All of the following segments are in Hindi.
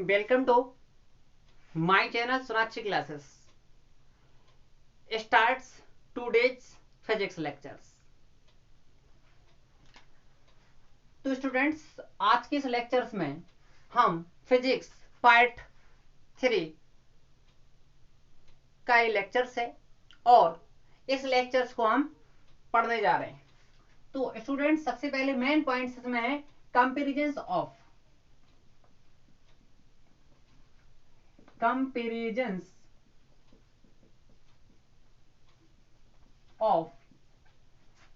Welcome to my channel Sonakshi classes. Starts today's physics lectures. तो स्टूडेंट्स, आज के इस लेक्चर्स में हम फिजिक्स पार्ट 3 का ये लेक्चर्स है और इस लेक्चर्स को हम पढ़ने जा रहे हैं। तो स्टूडेंट्स, सबसे पहले मेन पॉइंट्स इसमें है comparisons of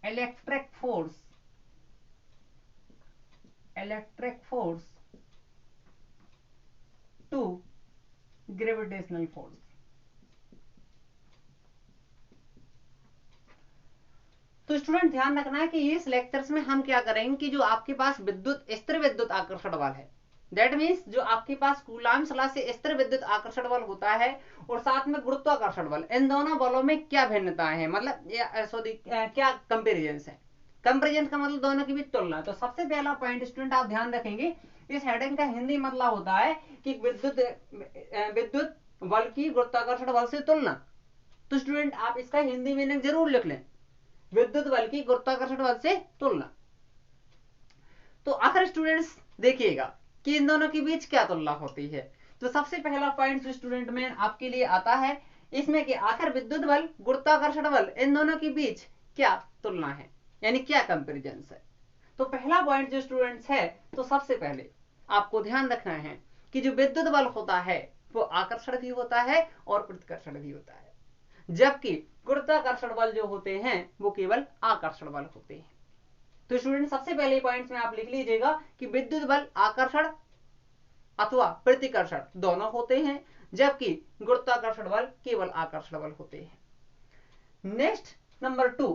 electric force to gravitational force. तो स्टूडेंट, ध्यान रखना है कि इस लेक्चर्स में हम क्या करेंगे कि जो आपके पास स्थिर विद्युत आकर्षण बल है, दैट मीन्स जो आपके पास कूलाम सलाह से स्थिर विद्युत आकर्षण बल होता है और साथ में गुरुत्वाकर्षण बल, इन दोनों बलों में क्या भिन्नताएं हैं, मतलब क्या कंपेरिजन है। कंपेरिजन का मतलब दोनों की भी तुलना। तो सबसे पहला पॉइंट स्टूडेंट आप ध्यान रखेंगे, इस हेडिंग का हिंदी मतलब होता है कि विद्युत बल की गुरुत्वाकर्षण बल से तुलना। तो स्टूडेंट, आप इसका हिंदी मीनिंग जरूर लिख लें, विद्युत बल की गुरुत्वाकर्षण बल से तुलना। तो आखिर स्टूडेंट्स देखिएगा कि इन दोनों के बीच क्या तुलना होती है। तो सबसे पहला पॉइंट स्टूडेंट में आपके लिए आता है इसमें कि आखिर विद्युत बल गुरुत्वाकर्षण बल इन दोनों के बीच क्या तुलना है, यानी क्या कंपेरिजन है। तो पहला पॉइंट जो स्टूडेंट्स है, तो सबसे पहले आपको ध्यान रखना है कि जो विद्युत बल होता है वो आकर्षण भी होता है और प्रतिकर्षण भी होता है, जबकि गुरुत्वाकर्षण बल जो होते हैं वो केवल आकर्षण बल होते हैं। तो स्टूडेंट, सबसे पहले पॉइंट्स में आप लिख लीजिएगा कि विद्युत बल आकर्षण अथवा प्रतिकर्षण दोनों होते हैं, जबकि गुरुत्वाकर्षण बल केवल आकर्षण बल होते हैं। नेक्स्ट नंबर 2,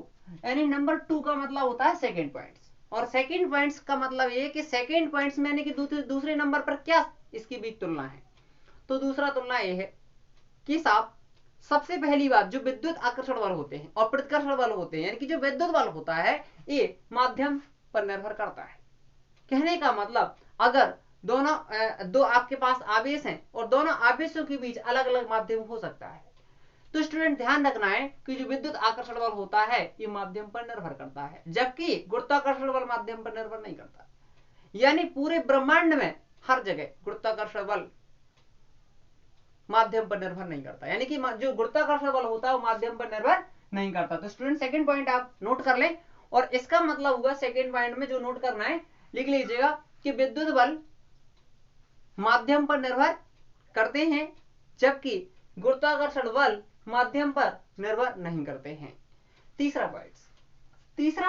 यानी नंबर 2 का मतलब होता है सेकेंड पॉइंट्स, और सेकेंड पॉइंट्स का मतलब ये कि सेकेंड पॉइंट्स में यानी कि दूसरे नंबर पर क्या इसकी बीच तुलना है। तो दूसरा तुलना ये है कि साहब, सबसे पहली बात, जो विद्युत आकर्षण बल होते हैं और प्रतिकर्षण बल होते हैं, यानी कि जो विद्युत बल होता है ये माध्यम पर निर्भर करता है। कहने का मतलब, अगर दो आपके पास आवेश हैं और दोनों आवेशों के बीच अलग अलग माध्यम हो सकता है, तो स्टूडेंट ध्यान रखना है कि जो विद्युत आकर्षण बल होता है ये माध्यम पर निर्भर करता है, जबकि गुरुत्वाकर्षण बल माध्यम पर निर्भर नहीं करता। यानी पूरे ब्रह्मांड में हर जगह गुरुत्वाकर्षण बल माध्यम पर निर्भर नहीं करता, यानी कि जो गुरुत्वाकर्षण बल होता है वो माध्यम पर निर्भर नहीं करता। तो स्टूडेंट, सेकंड पॉइंट आप नोट कर लें, और इसका मतलब हुआ सेकंड पॉइंट में जो नोट करना है लिख लीजिएगा कि विद्युत बल माध्यम पर निर्भर करते हैं, जबकि गुरुत्वाकर्षण बल माध्यम पर निर्भर नहीं करते हैं। तीसरा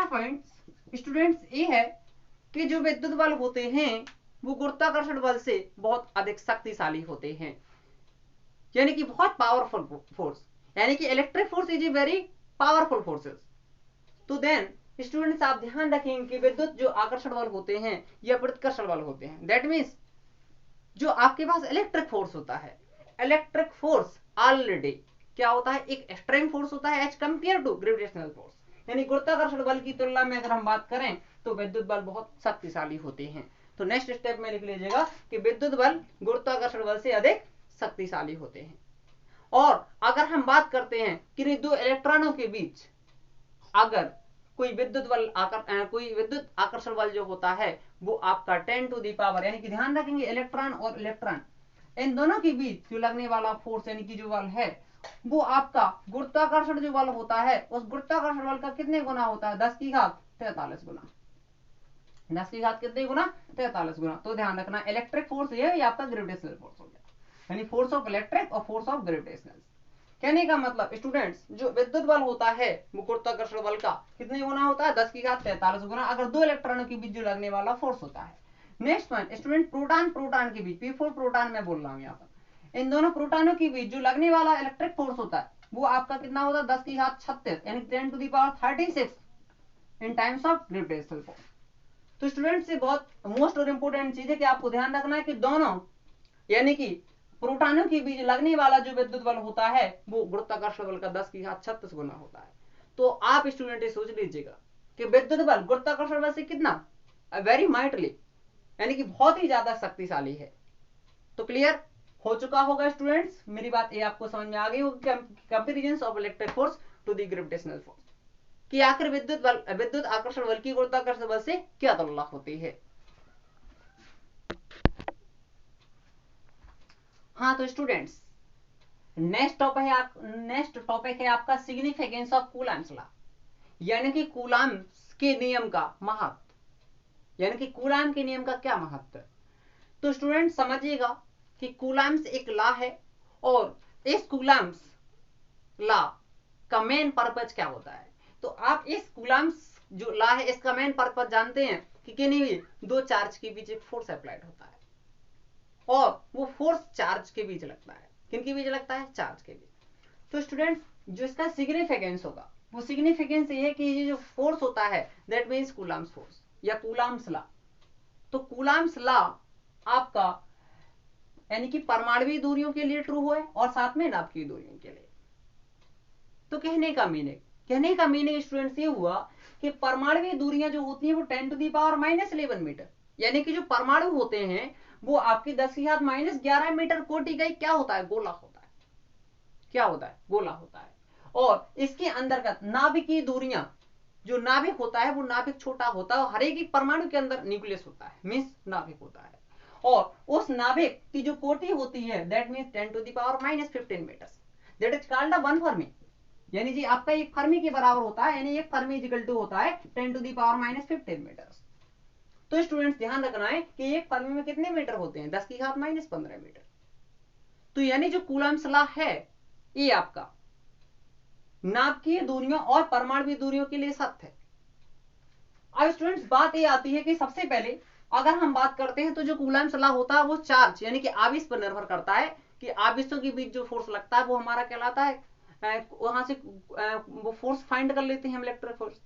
पॉइंट स्टूडेंट्स ये है कि जो विद्युत बल होते हैं वो गुरुत्वाकर्षण बल से बहुत अधिक शक्तिशाली होते हैं, यानी कि बहुत पावरफुल फोर्स, यानी कि electric force is a very powerful forces. तो देन स्टूडेंट्स, आप ध्यान रखेंगे कि विद्युत जो आकर्षण बल होते हैं या प्रतिकर्षण बल होते हैं, दैट मीन्स जो आपके पास इलेक्ट्रिक फोर्स होता है, इलेक्ट्रिक फोर्स ऑलरेडी क्या होता है, एक स्ट्रेंग फोर्स होता है as compare to gravitational force. यानी गुरुत्वाकर्षण बल की तुलना में अगर हम बात करें तो विद्युत बल बहुत शक्तिशाली होते हैं। तो नेक्स्ट स्टेप में लिख लीजिएगा कि विद्युत बल गुरुत्वाकर्षण बल से अधिक शक्तिशाली होते हैं। और अगर हम बात करते हैं कि दो इलेक्ट्रॉनों के बीच अगर कोई विद्युत आकर्षण बल जो होता है वो आपका 10 टू दी पावर, यानी कि ध्यान रखेंगे इलेक्ट्रॉन और इलेक्ट्रॉन इन दोनों के बीच जो लगने वाला फोर्स यानी कि जो बल है वो आपका गुरुत्वाकर्षण जो बल होता है उस गुरुत्वाकर्षण बल का कितने गुना होता है, 10 की घात 43 गुना। 10 की घात कितने गुना, 43 गुना। तो ध्यान रखना, इलेक्ट्रिक फोर्स ये आपका ग्रेविटेशनल फोर्स हो गया, यानी फोर्स ऑफ इलेक्ट्रिक और फोर्स ऑफ ग्रेविटेशनल। कहने का मतलब स्टूडेंट्स, जो विद्युत बल होता है वो गुरुत्वाकर्षण बल का कितने गुना होता है, 10 की घात 43 गुना, अगर दो इलेक्ट्रॉनों के बीच जो लगने वाला फोर्स होता है। नेक्स्ट पॉइंट स्टूडेंट, प्रोटॉन के बीच, P4 प्रोटॉन में बोल रहा हूं यहाँ पर, इन दोनों प्रोटॉनों के बीच जो लगने वाला इलेक्ट्रिक फोर्स होता है वो आपका कितना होता है, 10 की घात 36, यानी 10 to the power 36 in times of gravitational force. तो स्टूडेंट से बहुत मोस्ट और इंपोर्टेंट चीज है कि आपको ध्यान रखना है कि दोनों यानी कि प्रोटॉनों के बीच लगने वाला जो विद्युत बल होता है वो गुरुत्वाकर्षण बल का 10 की घात 36 गुना होता है। तो आप स्टूडेंट सोच लीजिएगा कि विद्युत बल गुरुत्वाकर्षण बल से कितना, वेरी माइटली, यानी कि बहुत ही ज्यादा शक्तिशाली है। तो क्लियर हो चुका होगा स्टूडेंट्स, मेरी बात ये आपको समझ में आ गई होगी। Comparison of electric force to the gravitational force, कि आखिर विद्युत आकर्षण बल की गुरुत्वाकर्षण बल से क्या तुलना होती है। हाँ तो स्टूडेंट्स, नेक्स्ट टॉपिक है आपका सिग्निफिकेंस ऑफ कूलम्स लॉ, यानी कि कूलम्स के नियम का महत्व, यानी कि कूलम्ब के नियम का क्या महत्व है। तो स्टूडेंट समझिएगा कि कूलम्स एक लॉ है, और इस कूलम्स लॉ का मेन पर्पज क्या होता है। तो आप इस कूलम्स जो लॉ है इसका मेन पर्पज जानते हैं कि किन्हीं भी दो चार्ज के बीच एक फोर्स अप्लाइड होता है, और वो फोर्स चार्ज के बीच लगता है। किन के बीच लगता है? चार्ज के बीच। तो स्टूडेंट जो इसका सिग्निफिकेंस होगा, वो सिग्निफिकेंस ये है कि ये जो फोर्स होता है दैट मीन्स कूलम्स फोर्स या कूलम्स लॉ। तो कूलम्स लॉ आपका यानी कि परमाणुवीय दूरियों के लिए ट्रू है और साथ में नाभिकीय दूरियों के लिए। तो कहने का मीनिंग स्टूडेंट्स ये हुआ कि परमाणुवीय दूरियां जो होती हैं वो 10⁻⁻11 मीटर, यानी कि जो परमाणु होते हैं वो आपकी 10⁻⁻11 मीटर कोटि का क्या होता है? गोला होता है। क्या होता है? गोला होता है। और इसके अंतर्गत नाभिकीय दूरियां, जो नाभिक होता है वो नाभिक छोटा होता है, और हर एक परमाणु के अंदर न्यूक्लियस होता है, मीन्स नाभिक होता है, और उस नाभिक की जो कोटि होती है that means 10⁻⁻15 metre, that is called 1 fermi, यानी जी आपका एक फर्मी के बराबर होता है, यानी एक फर्मी इक्वल टू होता है 10⁻⁻15 मीटर। तो स्टूडेंट्स ध्यान रखना है कि एक फर्मी में कितने मीटर होते हैं? 10⁻⁻15 मीटर। तो यानी जो कूलम्स लॉ है ये आपका नाभिकीय दूरियों और परमाणुवीय दूरियों के लिए सत्य है। अब स्टूडेंट्स बात ये आती है कि सबसे पहले अगर हम बात करते हैं तो जो कूलम्स लॉ होता है वो चार्ज यानी कि आवेश पर निर्भर करता है, कि आवेशों के बीच जो फोर्स लगता है वो हमारा कहलाता है, वहां से वो फोर्स फाइंड कर लेते हैं हम, इलेक्ट्रिक फोर्स।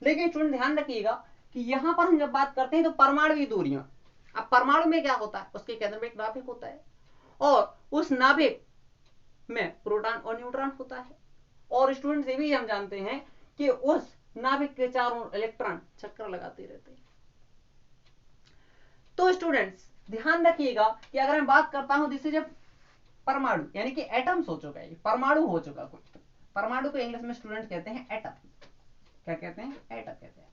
लेकिन स्टूडेंट ध्यान रखिएगा कि यहां पर हम जब बात करते हैं तो परमाणुवीय दूरियां, अब परमाणु में क्या होता है? उसके केंद्र में एक नाभिक होता है, और उस नाभिक में प्रोटॉन और न्यूट्रॉन होता है, और स्टूडेंट ये भी हम जानते हैं कि उस नाभिक के चारों इलेक्ट्रॉन चक्कर लगाते रहते हैं। तो स्टूडेंट्स ध्यान रखिएगा कि अगर मैं बात करता हूं जिससे जब परमाणु यानी कि एटम्स हो चुका है, परमाणु हो चुका कोई, परमाणु को इंग्लिश में स्टूडेंट कहते हैं एटम। क्या कहते हैं? एटम कहते हैं।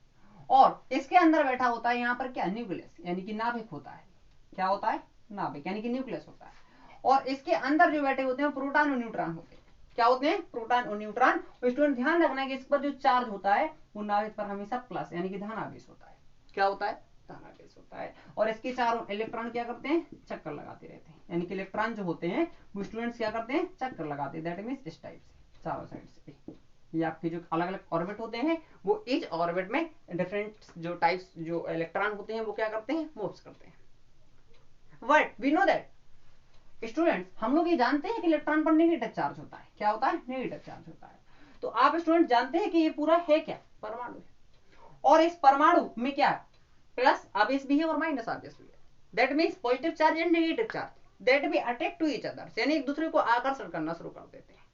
और इसके अंदर बैठा होता है यहाँ पर क्या? न्यूक्लियस, यानी कि नाभिक होता है। क्या होता है? नाभिक, यानी कि न्यूक्लियस होता है। और इसके अंदर जो बैठे होते हैं प्रोटॉन और न्यूट्रॉन होते हैं। क्या होते हैं? प्रोटॉन और न्यूट्रॉन। और स्टूडेंट ध्यान रखना है कि इस पर जो चार्ज होता है वो नाभिक पर हमेशा प्लस यानी कि धनावेश होता है। क्या होता है? धनावेश होता है। और इसके चारों इलेक्ट्रॉन क्या करते हैं? चक्कर लगाते रहते हैं, यानी कि इलेक्ट्रॉन जो होते हैं वो स्टूडेंट्स क्या करते हैं? चक्कर लगाते हैं। दैट मीन्स इस टाइप से चारों साइड से ये आपके जो अलग अलग ऑर्बिट होते हैं वो इच ऑर्बिट में डिफरेंट जो टाइप्स जो इलेक्ट्रॉन होते हैं वो क्या करते हैं? मूव्स करते हैं। But we know that students, हम लोग ये जानते हैं कि इलेक्ट्रॉन पर नेगेटिव चार्ज होता है। क्या होता है? नेगेटिव चार्ज होता है। तो आप स्टूडेंट जानते हैं कि ये पूरा है क्या? परमाणु है, और इस परमाणु में क्या है? प्लस आवेश भी है और माइनस आवेश भी है। That means positive charge and negative charge that be attract to each other, यानी एक दूसरे को आकर्षण करना शुरू कर देते हैं।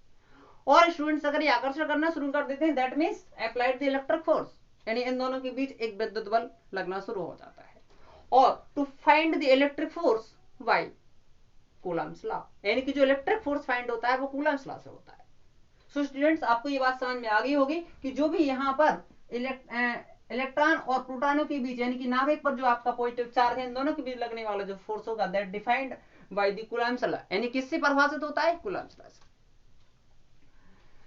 और स्टूडेंट्स अगर ये आकर्षण करना शुरू कर देते हैं that means applied the electric force, यानी इन दोनों के बीच एक विद्युत बल लगना शुरू हो जाता है। और to find the electric force by Coulomb's law, यानी कि जो इलेक्ट्रिक फोर्स फाइंड होता है वो कूलम्स लॉ से होता है। सो स्टूडेंट्स आपको ये बात समझ में आ गई होगी कि जो भी यहाँ पर इलेक्ट्रॉन और प्रोटॉनों के बीच यानी कि नाभिक पर जो आपका पॉजिटिव चार्ज है इन दोनों के बीच लगने वाला जो फोर्स होगा that defined by the Coulomb's law, यानी किससे परिभाषित होता है? कूलम्स लॉ से।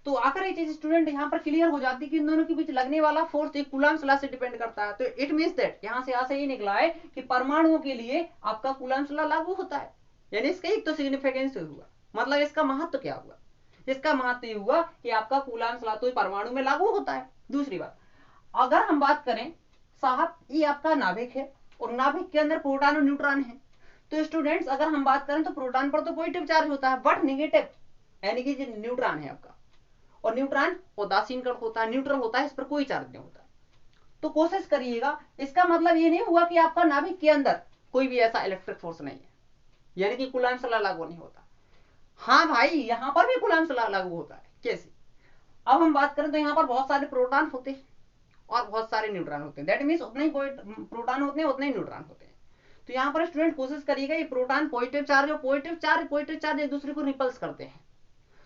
तो आकर ये चीज स्टूडेंट यहाँ पर क्लियर हो जाती है कि इन दोनों के बीच लगने वाला फोर्स एक कूलम्स लॉ से डिपेंड करता है। तो इट मींस दैट यहाँ से ऐसा ही निकला है कि परमाणुओं के लिए आपका कूलम्स लॉ लागू होता है, यानी इसका एक तो सिग्निफिकेंस हुआ, मतलब इसका महत्व क्या हुआ? इसका महत्व ये हुआ कि आपका कूलम्स लॉ तो परमाणु में लागू होता है। दूसरी बात, अगर हम बात करें साहब ये आपका नाभिक है और नाभिक के अंदर प्रोटॉन और न्यूट्रॉन है, तो स्टूडेंट्स अगर हम बात करें तो प्रोटॉन पर तो पॉजिटिव चार्ज होता है बट नेगेटिव, यानी कि जो न्यूट्रॉन है आपका, और न्यूट्रॉन उदासीन कण होता है, न्यूट्रल होता है, इस पर कोई चार्ज नहीं होता। तो कोशिश करिएगा, इसका मतलब ये नहीं हुआ कि आपका नाभिक के अंदर कोई भी ऐसा इलेक्ट्रिक फोर्स नहीं है, यानी कि कूलम्स लॉ लागू नहीं होता। हाँ भाई यहां पर भी कूलम्स लॉ लागू होता है। कैसे? अब हम बात करें तो यहाँ पर बहुत सारे प्रोटॉन होते हैं और बहुत सारे न्यूट्रॉन होते हैं, दैट मीन्स उतने ही प्रोटॉन होते हैं उतने ही न्यूट्रॉन होते हैं। तो यहाँ पर स्टूडेंट कोशिश करिएगा, ये प्रोटॉन पॉजिटिव चार्ज और पॉजिटिव चार्ज एक दूसरे को रिपल्स करते हैं,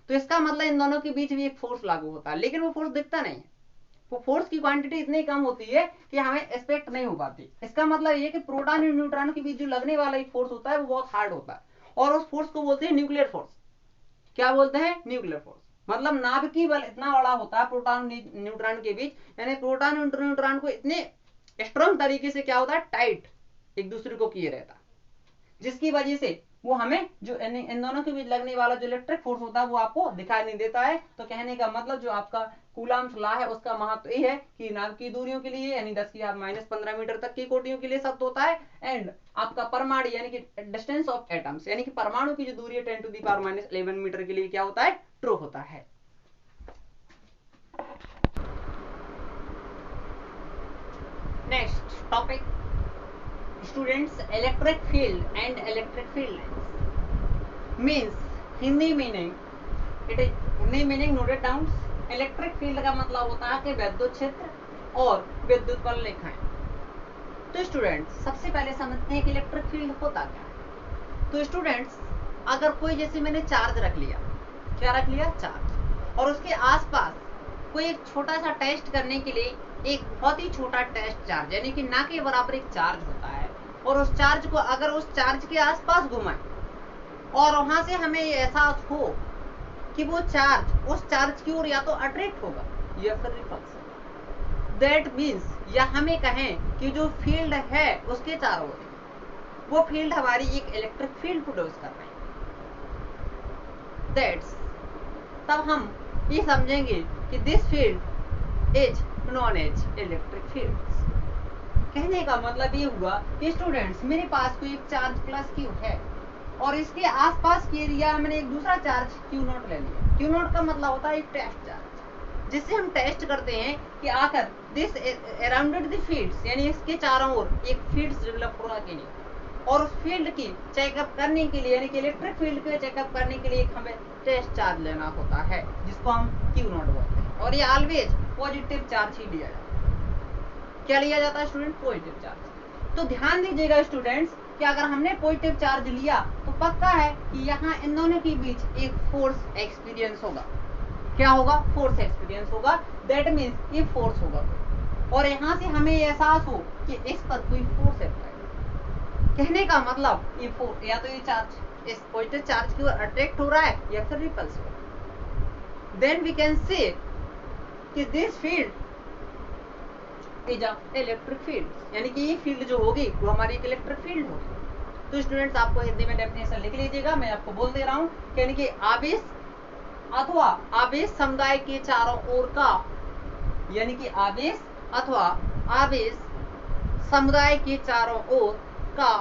तो इसका मतलब इन दोनों के बीच भी एक फोर्स लागू होता है, लेकिन वो फोर्स दिखता नहीं है, वो फोर्स की क्वांटिटी इतनी कम होती है कि हमें एक्सपेक्ट नहीं हो पाती। इसका मतलब ये कि प्रोटॉन और न्यूट्रॉन के बीच जो लगने वाला एक फोर्स होता है वो बहुत हार्ड होता है, और उस फोर्स को बोलते हैं न्यूक्लियर फोर्स। क्या बोलते हैं? Nuclear force. मतलब नाभिकीय बल इतना बड़ा होता है प्रोटॉन न्यूट्रॉन के बीच, यानी प्रोटॉन और न्यूट्रॉन को इतने स्ट्रॉन्ग तरीके से क्या होता है, टाइट एक दूसरे को किए रहता, जिसकी वजह से वो हमें जो इन दोनों के बीच लगने वाला जो इलेक्ट्रिक फोर्स होता है वो आपको दिखाई नहीं देता है। तो कहने का मतलब जो आपका कूलम्ब्स लॉ है उसका महत्व ये है कि नाभिकीय दूरियों के लिए यानी 10⁻⁻15 मीटर तक की कोटियों के लिए सत्य होता है, एंड आपका परमाणु यानी कि डिस्टेंस ऑफ एटम्स यानी कि परमाणु की जो दूरी है 10⁻⁻11 मीटर के लिए क्या होता है, ट्रू होता है। Next topic students, electric field and electric field lines means Hindi meaning, it is Hindi meaning noted down. Electric field का मतलब होता है कि विद्युत क्षेत्र और विद्युत बल रेखाएं। तो स्टूडेंट्स सबसे पहले समझते हैं कि इलेक्ट्रिक फील्ड होता क्या है। तो स्टूडेंट्स अगर कोई, जैसे मैंने चार्ज रख लिया, क्या रख लिया, चार्ज, और उसके आसपास कोई एक छोटा सा टेस्ट करने के लिए एक बहुत ही छोटा टेस्ट चार्ज यानी कि ना के बराबर एक चार्ज होता है, और उस चार्ज को अगर उस चार्ज के आसपास घुमाएं और वहां से हमें ये एहसास हो कि वो चार्ज उस चार्ज की ओर या तो अट्रैक्ट होगा या फिर रिपल्स, दैट मीन्स या हमें कहें कि जो फील्ड है उसके चारों ओर वो फील्ड हमारी एक इलेक्ट्रिक फील्ड प्रोड्यूस कर रहे हैं, दैट्स तब हम ये समझेंगे कि this field is known as electric field. कहने का मतलब ये हुआ कि स्टूडेंट्स मेरे पास कोई एक चार्ज प्लस क्यू है और इसके आसपास के एरिया मैंने एक दूसरा चार्ज क्यू नॉट ले लिया। क्यू नॉट का मतलब होता है एक टेस्ट चार्ज, जिससे हम टेस्ट करते हैं कि आकर दिस अराउंडेड द फील्ड्स यानी इसके चारों ओर एक फील्ड्स डेवलप होना के लिए, और उस फील्ड की चेकअप करने के लिए यानी कि इलेक्ट्रिक फील्ड के चेकअप करने के लिए हमें टेस्ट चार्ज लेना होता है, जिसको हम क्यू नॉट बोलते हैं, और ये ऑलवेज पॉजिटिव चार्ज ही लिया जाता है। क्या लिया जाता है स्टूडेंट? Positive charge. तो ध्यान दीजिएगा स्टूडेंट्स कि अगर हमने पॉजिटिव चार्ज लिया तो पक्का है कि यहाँ इन दोनों के बीच एक फोर्स एक्सपीरियंस होगा। क्या होगा? फोर्स एक्सपीरियंस होगा, दैट मीन्स ये फोर्स होगा, और यहाँ से हमें एहसास हो कि इस पर कोई फोर्स है। कहने का मतलब ये फोर्स या तो ये चार्ज इस पॉजिटिव चार्ज की ओर अट्रैक्ट हो रहा है या फिर रिपल्स हो रहा है। देन वी कैन से कि this field is a electric field, यानी कि ये फील्ड जो होगी वो हमारी एक इलेक्ट्रिक फील्ड होगी। तो स्टूडेंट्स आपको हिंदी में डेफिनेशन लिख लीजिएगा, मैं आपको बोल दे रहा हूँ, यानी कि आवेश अथवा आवेश समुदाय के चारों ओर का, यानी कि आवेश अथवा आवेश समुदाय के चारों ओर का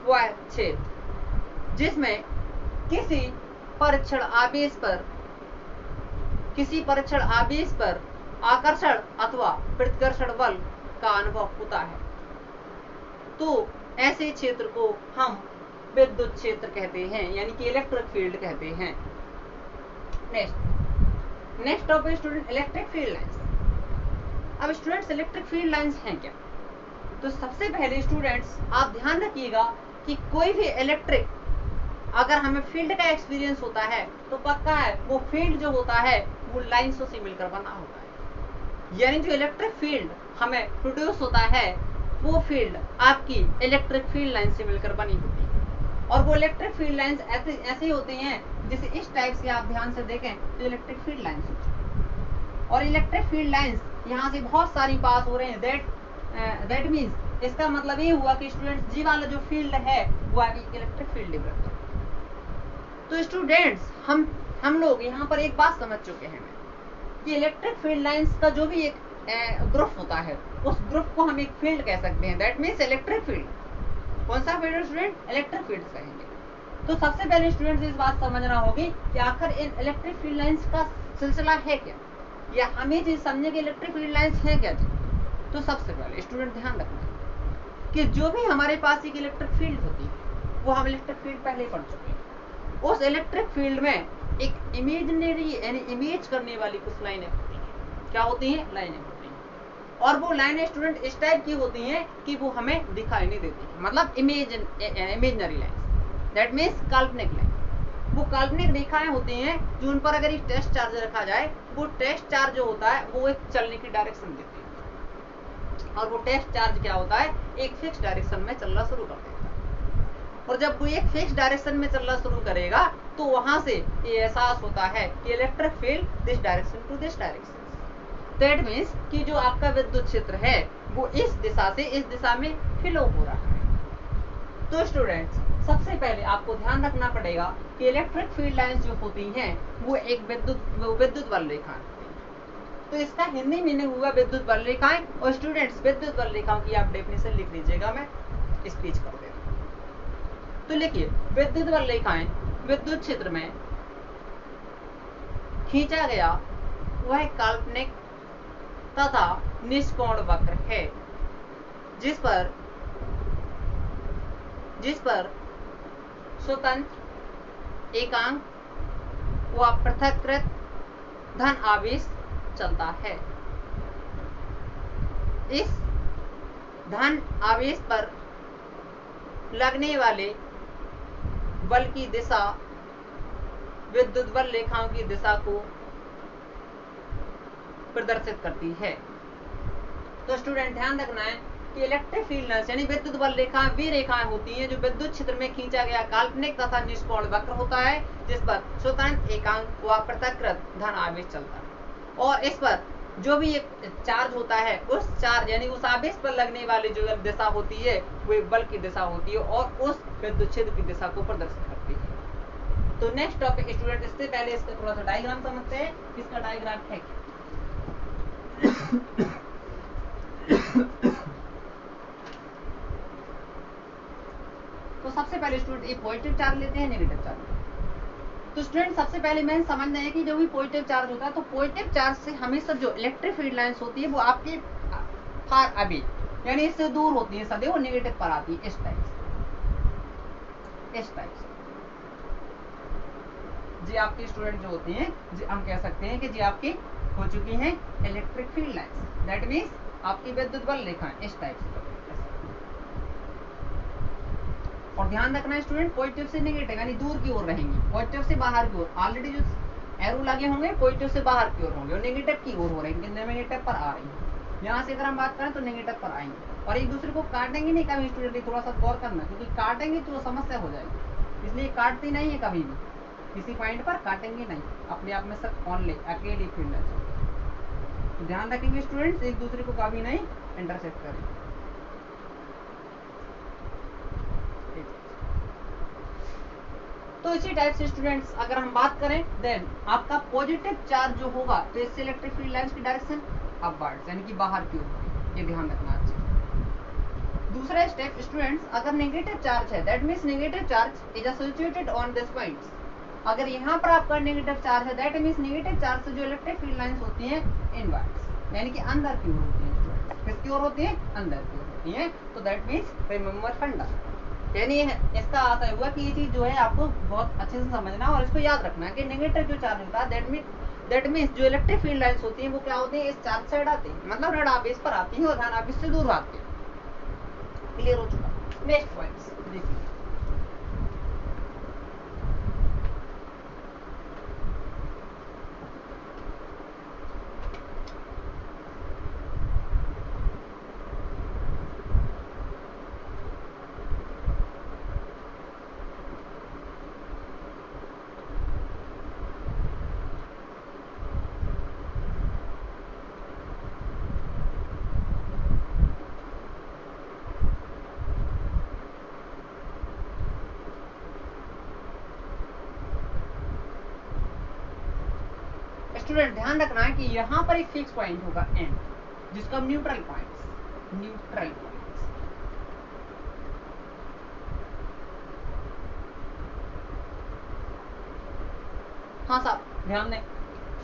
वह क्षेत्र जिसमें किसी परीक्षण आवेश पर आकर्षण अथवा प्रतिकर्षण बल का अनुभव होता है, तो ऐसे क्षेत्र को हम विद्युत क्षेत्र कहते हैं, यानी कि इलेक्ट्रिक फील्ड कहते हैं। Next topic student, electric field lines. अब स्टूडेंट्स इलेक्ट्रिक फील्ड लाइंस हैं क्या? तो सबसे पहले स्टूडेंट्स आप ध्यान रखिएगा कि कोई भी इलेक्ट्रिक अगर हमें फील्ड का एक्सपीरियंस होता है तो पक्का है वो फील्ड जो होता है वो लाइंसों से मिलकर बना होता है, यानी जो इलेक्ट्रिक फील्ड हमें प्रोड्यूस होता है वो फील्ड आपकी इलेक्ट्रिक फील्ड लाइन से मिलकर बनी होती है, और वो इलेक्ट्रिक फील्ड लाइंस ऐसे होती हैं जैसे इस टाइप से आप ध्यान से देखें तो इलेक्ट्रिक फील्ड लाइंस होती है, और इलेक्ट्रिक फील्ड लाइंस यहाँ से बहुत सारी पास हो रहे हैं, दैट मीन्स इसका मतलब ये हुआ कि स्टूडेंट्स जी वाला जो फील्ड है वो अभी इलेक्ट्रिक फील्ड डेवलप है। तो स्टूडेंट्स हम लोग यहाँ पर एक बात समझ चुके हैं कि इलेक्ट्रिक फील्ड लाइंस का जो भी एक ग्रुप होता है उस ग्रुप को हम एक फील्ड कह सकते हैं, दैट मीन्स इलेक्ट्रिक फील्ड। कौन सा फील्ड स्टूडेंट? इलेक्ट्रिक फील्ड कहेंगे। तो सबसे पहले स्टूडेंट्स इस बात समझना होगी कि आखिर इन इलेक्ट्रिक फील्ड लाइंस का सिलसिला है क्या, या हमें चीज समझे कि इलेक्ट्रिक फील्ड लाइंस है क्या। तो सबसे पहले स्टूडेंट ध्यान रखना कि जो भी हमारे पास एक इलेक्ट्रिक फील्ड होती है वो हम इलेक्ट्रिक फील्ड पहले पढ़ चुके हैं। उस इलेक्ट्रिक फील्ड में एक इमेजिनरी यानी इमेज करने वाली कुछ लाइनें होती हैं। क्या होती हैं? लाइनें होती हैं। और वो लाइनें स्टूडेंट इस टाइप की होती हैं कि वो हमें दिखाई नहीं देती, मतलब इमेजनरी लाइन, दैट मीन्स काल्पनिक लाइन। वो काल्पनिक रेखाएं होती हैं जो उन पर अगर एक टेस्ट चार्ज रखा जाए, वो टेस्ट चार्ज जो होता है वो एक चलने की डायरेक्शन देती है, और वो टेस्ट चार्ज क्या होता है, एक फिक्स डायरेक्शन में चलना शुरू कर देता है। और जब वो एक फिक्स डायरेक्शन में चलना शुरू करेगा तो वहां से ये एहसास होता है कि electric field this direction to this direction, that means कि जो आपका विद्युत क्षेत्र है वो इस दिशा से इस दिशा में फ्लो हो रहा है। तो स्टूडेंट्स, सबसे पहले आपको ध्यान रखना पड़ेगा कि इलेक्ट्रिक फील्ड लाइंस जो होती हैं वो एक विद्युत बल रेखा होती हैं। तो इसका हिंदी मीनिंग हुआ विद्युत बल रेखाएं। और स्टूडेंट्स, विद्युत बल रेखाओं की आप डेफिनेशन लिख लीजिएगा, मैं स्पीच कर देता हूं। तो लिखिए, विद्युत बल रेखाएं विद्युत क्षेत्र में खींचा गया वह काल्पनिक तथा निष्कोण वक्र है जिस पर स्वतंत्र एकांक व पृथक्कृत धन आवेश चलता है। इस धन आवेश पर लगने वाले बल की दिशा विद्युत बल रेखाओं की दिशा को प्रदर्शित करती है। तो स्टूडेंट, ध्यान रखना है कि इलेक्ट्रिक फील्ड लाइंस यानी विद्युत बल रेखाएं वे रेखाएं होती हैं जो विद्युत क्षेत्र में खींचा गया काल्पनिक तथा निष्कोण वक्र होता है जिस पर स्वतंत्र एकांक व पृथक्कृत धन आवेश चलता है। और इस पर जो भी एक चार्ज होता है, उस चार्ज यानी उस आवेश पर लगने वाली जो दिशा होती है वो एक बल की दिशा होती है और उस विद्युत क्षेत्र की दिशा को प्रदर्शित करती है। तो नेक्स्ट टॉपिक स्टूडेंट, इससे पहले इसका थोड़ा सा डायग्राम समझते हैं। इसका डायग्राम है तो सबसे पहले स्टूडेंट एक पॉजिटिव चार्ज लेते हैं, नेगेटिव चार्ज। तो स्टूडेंट, सबसे पहले मैं समझना है कि जो भी पॉजिटिव चार्ज होता है, तो पॉजिटिव चार्ज से हमेशा जो इलेक्ट्रिक फील्ड लाइंस होती है वो आपके फार अवे यानी इससे दूर होती है, सदैव नेगेटिव पर आती है, इस टाइप से। जी आपके स्टूडेंट जो होती हैं, जी हम कह सकते हैं कि जी आपकी हो चुकी हैं electric field lines, that means आपकी विद्युत बल रेखाएं इस टाइप से। और ध्यान रखना है स्टूडेंट, पॉजिटिव से नेगेटिव यानी दूर की ओर रहेंगी, पॉजिटिव से बाहर की ओर। ऑलरेडी जो एरो लगे होंगे पॉजिटिव से बाहर की ओर होंगे और नेगेटिव की ओर हो रहे हैं, नेगेटिव पर आ रही है। यहाँ से अगर हम बात करें तो नेगेटिव पर आएंगे और एक दूसरे को काटेंगे नहीं कभी स्टूडेंट, थोड़ा सा गौर करना, क्योंकि काटेंगे तो समस्या हो जाएगी, इसलिए काटती नहीं है कभी भी, किसी पॉइंट पर काटेंगे नहीं, अपने आप में सब ऑनली अकेली फील्ड है। तो ध्यान रखेंगे स्टूडेंट्स, एक दूसरे को कभी नहीं इंटरसेक्ट करें। तो इसी टाइप से स्टूडेंट्स अगर हम बात करें, देन आपका पॉजिटिव चार्ज जो होगा तो इससे इलेक्ट्रिक फील्ड लाइंस की डायरेक्शन अपवर्ड्स यानी कि बाहर की ओर, ये ध्यान रखना चाहिए। दूसरा स्टेप स्टूडेंट्स, अगर नेगेटिव चार्ज है, that means negative charge is associated on this points. अगर यहाँ पर आपका नेगेटिव चार्ज है, दैट मीन्स नेगेटिव चार्ज से जो इलेक्ट्रिक फील्ड लाइंस होती हैं इनवर्ड्स यानी कि अंदर की ओर होती है स्टूडेंट्स। किसकी ओर होती है? अंदर की ओर होती है। तो दैट मीन्स रिमेंबर फंडा, यानी इसका आता हुआ कि ये चीज जो है आपको बहुत अच्छे से समझना और इसको याद रखना है कि नेगेटिव जो चार्ज होता है दैट मीन्स जो इलेक्ट्रिक फील्ड लाइंस होती हैं वो क्या होती है, इस चार्ज साइड आती है, मतलब ऋण आवेश पर आती है और धन आवेश से दूर भागती है। क्लियर हो चुका? नेक्स्ट पॉइंट्स देखिए। स्टूडेंट ध्यान रखना है कि यहाँ पर एक फिक्स पॉइंट होगा एंड, जिसको हम न्यूट्रल पॉइंट्स हाँ साहब ध्यान दें।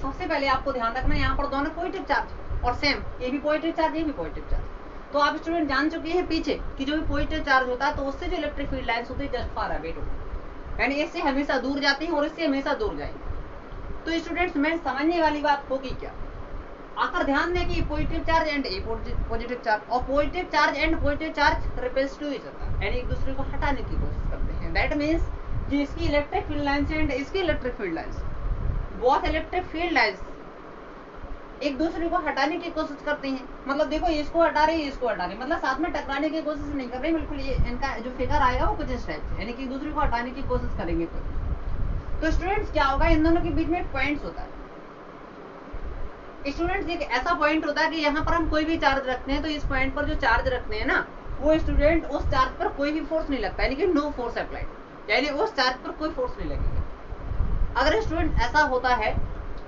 सबसे पहले आपको ध्यान रखना है यहाँ पर दोनों पॉजिटिव चार्ज और सेम, ये भी पॉजिटिव चार्ज ये भी पॉजिटिव चार्ज। तो आप स्टूडेंट जान चुके हैं पीछे कि जो भी पॉजिटिव चार्ज होता है तो उससे जो इलेक्ट्रिक फील्ड लाइंस होती है जस्ट फार अवे होती है, यानी इससे हमेशा दूर जाती है और इससे हमेशा दूर जाएंगे। तो स्टूडेंट्स में समझने वाली बात होगी क्या आकर ध्यान दें कि positive charge and a positive charge और positive charge and positive charge repels to each other, यानी एक दूसरे को हटाने की कोशिश करते हैं। दैट मीन्स जो इसकी इलेक्ट्रिक फील्ड लाइंस एंड इसकी electric field lines, both electric field lines एक दूसरे को हटाने की कोशिश करते हैं। मतलब देखो इसको हटा रही है, इसको हटा रही है, मतलब साथ में टकराने की कोशिश नहीं कर रहे, बिल्कुल ये इनका जो फिगर आएगा वो कुछ इस टाइप से, यानी कि एक दूसरे को हटाने की कोशिश करेंगे। तो स्टूडेंट्स क्या होगा, इन दोनों के बीच में एक पॉइंट्स होता है। स्टूडेंट्स एक ऐसा पॉइंट होता है कि यहाँ पर हम कोई भी चार्ज रखते हैं तो इस पॉइंट पर जो चार्ज रखते हैं ना, वो स्टूडेंट उस चार्ज पर कोई भी फोर्स नहीं लगता, यानी कि नो फोर्स अप्लाइड, यानी उस चार्ज पर कोई फोर्स नहीं लगेगा। अगर स्टूडेंट ऐसा होता है